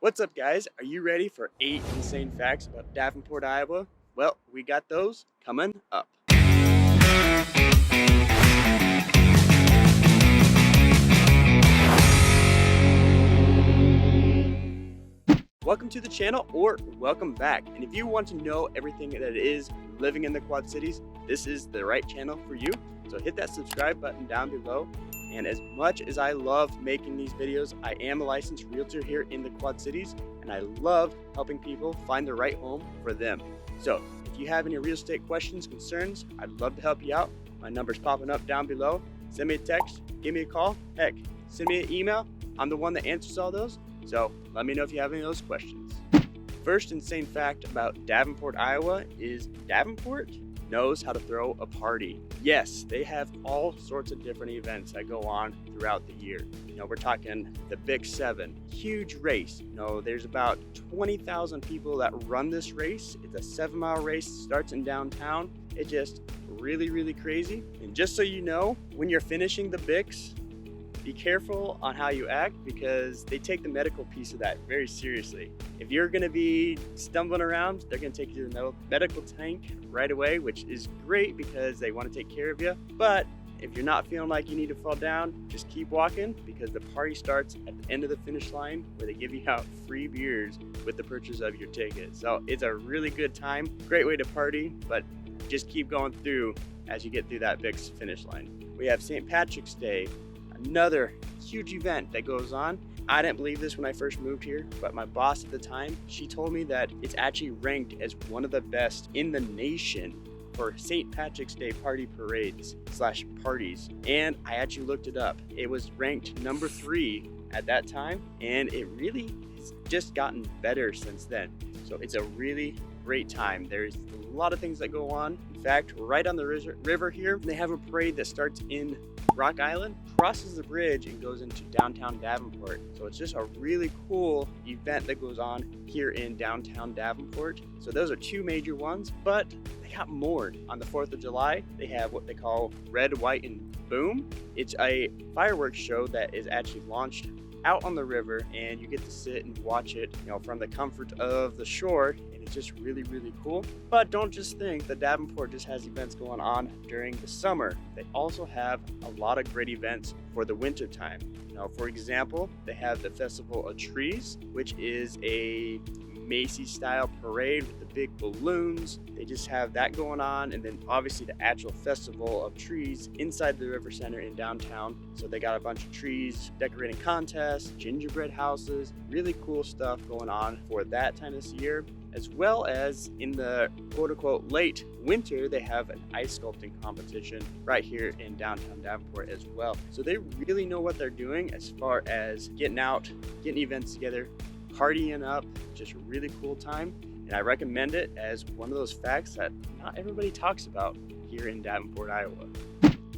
What's up, guys? Are you ready for 8 insane facts about Davenport, Iowa? Well, we got those coming up. Welcome to the channel, or welcome back. And if you want to know everything that is living in the Quad Cities, this is the right channel for you. So hit that subscribe button down below. And as much as I love making these videos, I am a licensed realtor here in the Quad Cities, and I love helping people find the right home for them. So if you have any real estate questions, concerns, I'd love to help you out. My number's popping up down below. Send me a text, give me a call, heck, send me an email. I'm the one that answers all those. So let me know if you have any of those questions. First insane fact about Davenport, Iowa is Davenport knows how to throw a party. Yes, they have all sorts of different events that go on throughout the year. We're talking the Big 7, huge race. There's about 20,000 people that run this race. It's a 7-mile race, starts in downtown. It's just really, really crazy. And just so you know, when you're finishing the Bics, be careful on how you act because they take the medical piece of that very seriously. If you're gonna be stumbling around, they're gonna take you to the medical tank right away, which is great because they wanna take care of you. But if you're not feeling like you need to fall down, just keep walking because the party starts at the end of the finish line where they give you out free beers with the purchase of your ticket. So it's a really good time, great way to party, but just keep going through as you get through that big finish line. We have St. Patrick's Day, another huge event that goes on. I didn't believe this when I first moved here, but my boss at the time, she told me that it's actually ranked as one of the best in the nation for St. Patrick's Day party parades / parties. And I actually looked it up. It was ranked number 3 at that time, and it really has just gotten better since then. So it's a really great time. There's a lot of things that go on. In fact, right on the river here, they have a parade that starts in Rock Island, crosses the bridge and goes into downtown Davenport. So it's just a really cool event that goes on here in downtown Davenport. So those are 2 major ones, but they got more. On the 4th of July, they have what they call Red, White, and Boom. It's a fireworks show that is actually launched out on the river, and you get to sit and watch it, from the comfort of the shore, and it's just really, really cool. But don't just think that Davenport just has events going on during the summer. They also have a lot of great events for the winter time. For example, they have the Festival of Trees, which is a Macy's style parade with the big balloons. They just have that going on, and then obviously the actual Festival of Trees inside the River Center in downtown. So they got a bunch of trees, decorating contests, gingerbread houses, really cool stuff going on for that time of year. As well as in the quote-unquote late winter, they have an ice sculpting competition right here in downtown Davenport as well. So they really know what they're doing as far as getting out, getting events together, partying up. Just a really cool time, and I recommend it as one of those facts that not everybody talks about here in Davenport, Iowa.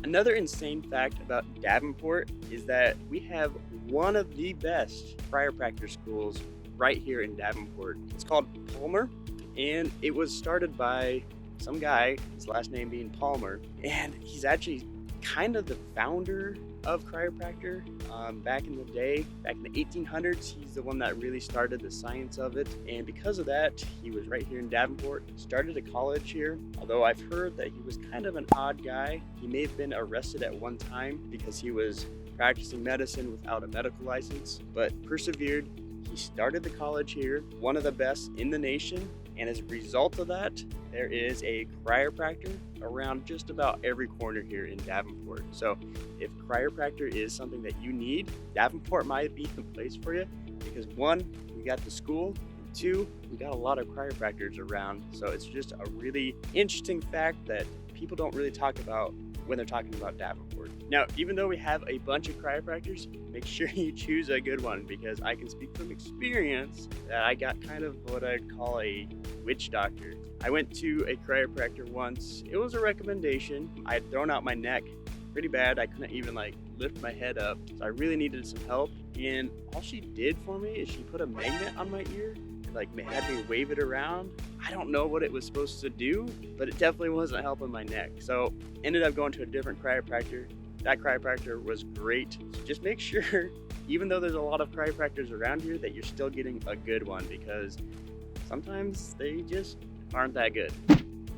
Another insane fact about Davenport is that we have one of the best chiropractor schools right here in Davenport. It's called Palmer, and it was started by some guy, his last name being Palmer, and he's actually kind of the founder of chiropractor. Back in the day, back in the 1800s, he's the one that really started the science of it, and because of that, he was right here in Davenport, started a college here, although I've heard that he was kind of an odd guy. He may have been arrested at one time because he was practicing medicine without a medical license, but persevered. He started the college here, one of the best in the nation, and as a result of that, there is a chiropractor around just about every corner here in Davenport. So if chiropractor is something that you need, Davenport might be the place for you because 1, we got the school, and 2, we got a lot of chiropractors around. So it's just a really interesting fact that people don't really talk about when they're talking about Davenport. Now, even though we have a bunch of chiropractors, make sure you choose a good one because I can speak from experience that I got kind of what I'd call a witch doctor. I went to a chiropractor once. It was a recommendation. I had thrown out my neck pretty bad. I couldn't even lift my head up. So I really needed some help. And all she did for me is she put a magnet on my ear and had me wave it around. I don't know what it was supposed to do, but it definitely wasn't helping my neck. So ended up going to a different chiropractor. That chiropractor was great. So just make sure even though there's a lot of chiropractors around here, that you're still getting a good one, because sometimes they just aren't that good.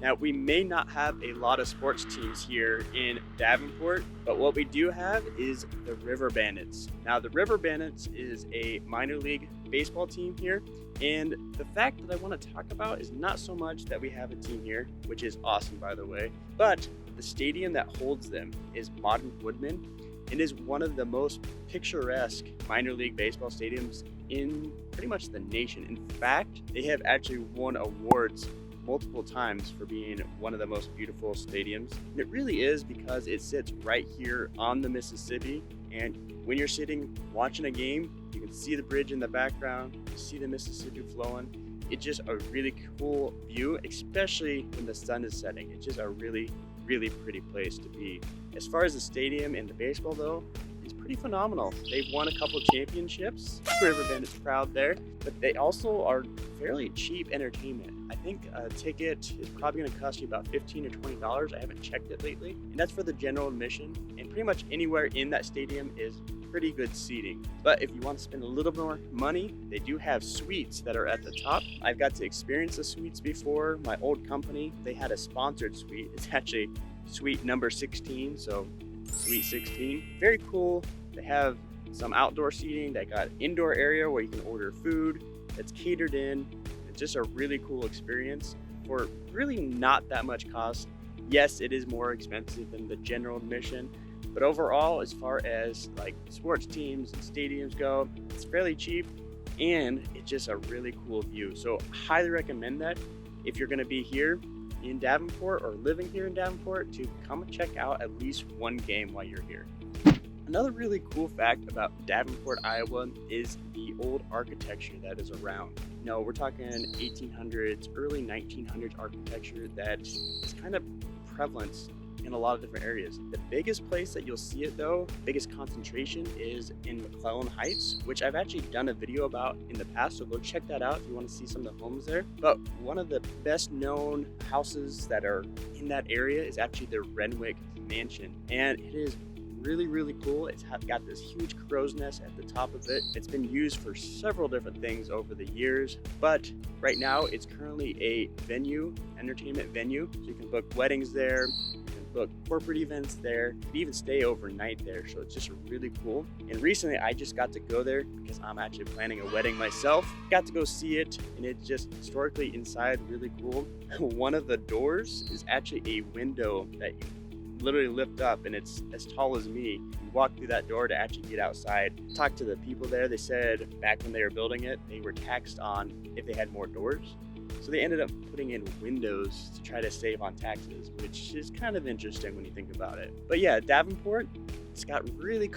Now, we may not have a lot of sports teams here in Davenport, but what we do have is the River Bandits. Now, the River Bandits is a minor league baseball team here, and the fact that I want to talk about is not so much that we have a team here, which is awesome, by the way, but the stadium that holds them is Modern Woodman, and is one of the most picturesque minor league baseball stadiums in pretty much the nation. In fact, they have actually won awards multiple times for being one of the most beautiful stadiums. And it really is, because it sits right here on the Mississippi, and when you're sitting watching a game, you can see the bridge in the background, you see the Mississippi flowing. It's just a really cool view, especially when the sun is setting. It's just a really pretty place to be. As far as the stadium and the baseball though, it's pretty phenomenal. They've won a couple championships. River Bandits proud there, but they also are fairly cheap entertainment. I think a ticket is probably going to cost you about $15 or $20. I haven't checked it lately, and that's for the general admission. And pretty much anywhere in that stadium is pretty good seating. But if you want to spend a little more money, they do have suites that are at the top. I've got to experience the suites before. My old company, they had a sponsored suite. It's actually suite number 16, so Suite 16. Very cool. They have some outdoor seating. They got an indoor area where you can order food that's catered in. It's just a really cool experience for really not that much cost. Yes, it is more expensive than the general admission, but overall, as far as like sports teams and stadiums go, it's fairly cheap, and it's just a really cool view. So highly recommend that if you're going to be here in Davenport or living here in Davenport, to come and check out at least one game while you're here. Another really cool fact about Davenport, Iowa is the old architecture that is around. No, we're talking 1800s, early 1900s architecture that is kind of prevalent in a lot of different areas. The biggest place that you'll see it though, biggest concentration, is in McClellan Heights, which I've actually done a video about in the past, so go check that out if you want to see some of the homes there. But one of the best known houses that are in that area is actually the Renwick Mansion, and it is really cool. It's got this huge crow's nest at the top of it. It's been used for several different things over the years, but right now it's currently a venue, entertainment venue, so you can book weddings there, book corporate events there. You can even stay overnight there, so it's just really cool. And recently I just got to go there because I'm actually planning a wedding myself. Got to go see it, and it's just historically inside really cool. One of the doors is actually a window that you literally lift up, and it's as tall as me. You walk through that door to actually get outside. Talk to the people there. They said back when they were building it, they were taxed on if they had more doors. So they ended up putting in windows to try to save on taxes, which is kind of interesting when you think about it. But yeah, Davenport, it's got really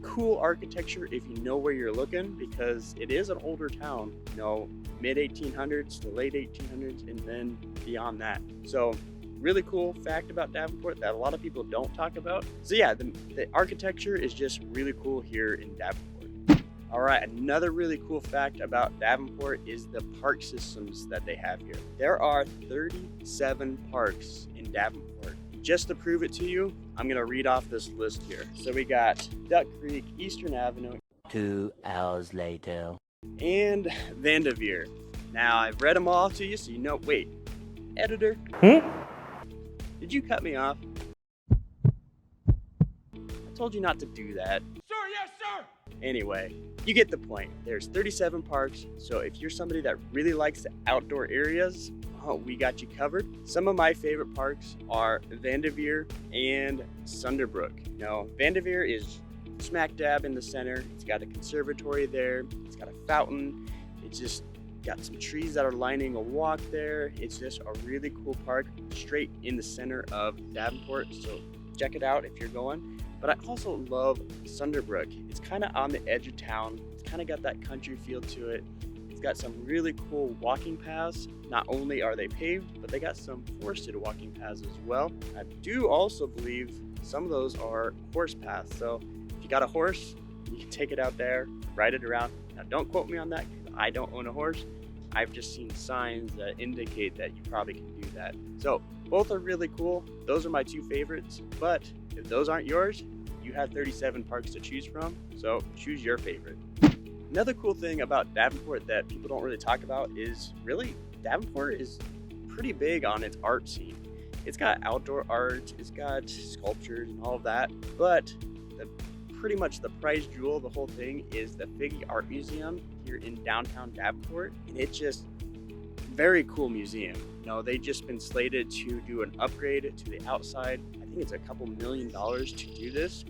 cool architecture if you know where you're looking, because it is an older town, you know, mid 1800s to late 1800s, and then beyond that. So really cool fact about Davenport that a lot of people don't talk about. So yeah, the architecture is just really cool here in Davenport. All right, another really cool fact about Davenport is the park systems that they have here. There are 37 parks in Davenport. Just to prove it to you, I'm gonna read off this list here. So we got Duck Creek, Eastern Avenue, 2 hours later, and Vanderveer. Now, I've read them all to you, so you know. Wait, editor? Did you cut me off? I told you not to do that. Sir, yes, sir! Anyway, you get the point. There's 37 parks, so if you're somebody that really likes the outdoor areas, we got you covered. Some of my favorite parks are Vanderveer and Sunderbrook. Now, Vanderveer is smack dab in the center. It's got a conservatory there. It's got a fountain. It's just got some trees that are lining a walk there. It's just a really cool park straight in the center of Davenport, so check it out if you're going. But I also love Sunderbrook. It's kind of on the edge of town. It's kind of got that country feel to it. It's got some really cool walking paths. Not only are they paved, but they got some forested walking paths as well. I do also believe some of those are horse paths. So if you got a horse, you can take it out there, ride it around. Now don't quote me on that, because I don't own a horse. I've just seen signs that indicate that you probably can do that. So both are really cool. Those are my two favorites, but if those aren't yours, you have 37 parks to choose from, so choose your favorite. Another cool thing about Davenport that people don't really talk about is really Davenport is pretty big on its art scene. It's got outdoor art, it's got sculptures and all of that, but pretty much the prize jewel of the whole thing is the Figge Art Museum here in downtown Davenport, and it's just very cool museum. You know, they've just been slated to do an upgrade to the outside. I think it's a couple $1 million to do this.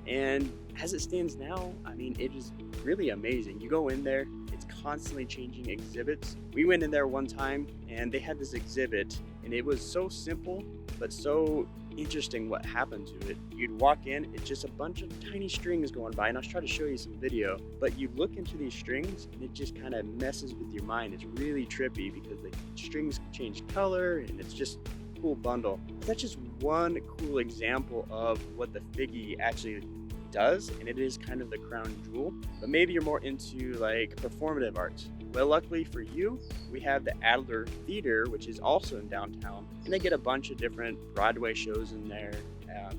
And as it stands now, I mean, it is really amazing. You go in there, it's constantly changing exhibits. We went in there one time and they had this exhibit and it was so simple, but so interesting what happened to it. You'd walk in, it's just a bunch of tiny strings going by, and I'll try to show you some video, but you look into these strings and it just kind of messes with your mind. It's really trippy because the strings change color and it's just a cool bundle. That's just one cool example of what the Figge actually does, and it is kind of the crown jewel. But maybe you're more into like performative arts. Well, luckily for you, we have the Adler Theater, which is also in downtown, and they get a bunch of different Broadway shows in there,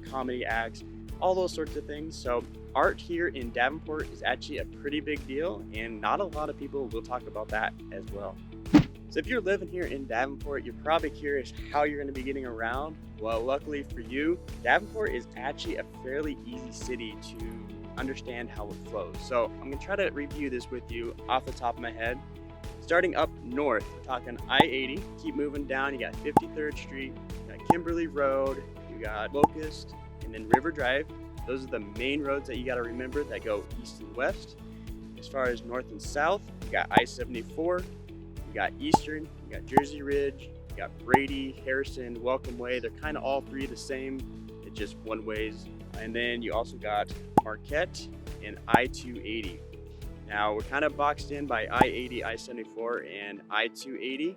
comedy acts, all those sorts of things. So art here in Davenport is actually a pretty big deal, and not a lot of people will talk about that as well. So if you're living here in Davenport, you're probably curious how you're going to be getting around. Well, luckily for you, Davenport is actually a fairly easy city to understand how it flows. So I'm going to try to review this with you off the top of my head. Starting up north, we're talking I-80, keep moving down, you got 53rd Street, you got Kimberly Road, you got Locust, and then River Drive. Those are the main roads that you got to remember that go east and west. As far as north and south, you got I-74, you got Eastern, you got Jersey Ridge, you got Brady, Harrison, Welcome Way. They're kind of all three the same, it's just one ways. And then you also got Marquette and I-280. Now we're kind of boxed in by I-80, I-74, and I-280.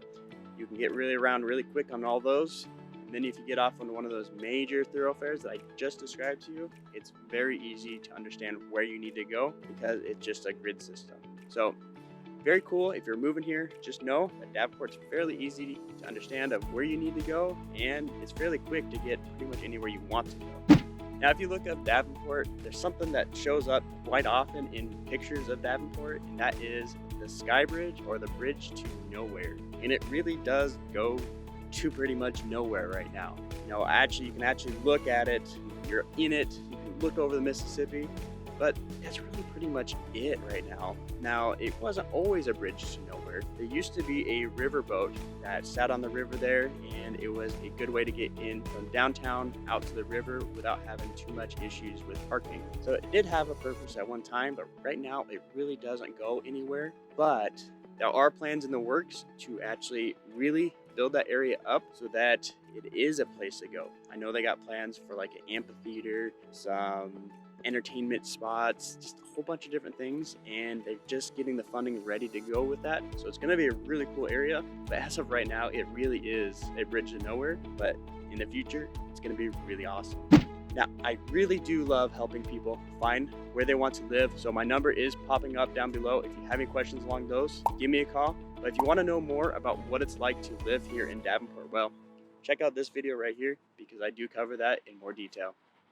You can get really around really quick on all those. And then if you get off on one of those major thoroughfares that I just described to you, it's very easy to understand where you need to go because it's just a grid system. So very cool. If you're moving here, just know that Davenport's fairly easy to understand of where you need to go, and it's fairly quick to get pretty much anywhere you want to go. Now, if you look up Davenport, there's something that shows up quite often in pictures of Davenport, and that is the Sky Bridge, or the bridge to nowhere. And it really does go to pretty much nowhere right now. You know, you can actually look at it, you're in it, you can look over the Mississippi, but that's really pretty much it right now. Now, it wasn't always a bridge to nowhere. There used to be a riverboat that sat on the river there, and it was a good way to get in from downtown out to the river without having too much issues with parking. So it did have a purpose at one time, but right now it really doesn't go anywhere. But there are plans in the works to actually really build that area up so that it is a place to go. I know they got plans for like an amphitheater, some entertainment spots, just a whole bunch of different things, and they're just getting the funding ready to go with that. So it's going to be a really cool area, but as of right now, it really is a bridge to nowhere, but in the future, it's going to be really awesome. Now, I really do love helping people find where they want to live, so my number is popping up down below. If you have any questions along those, give me a call. But if you want to know more about what it's like to live here in Davenport, well, check out this video right here because I do cover that in more detail.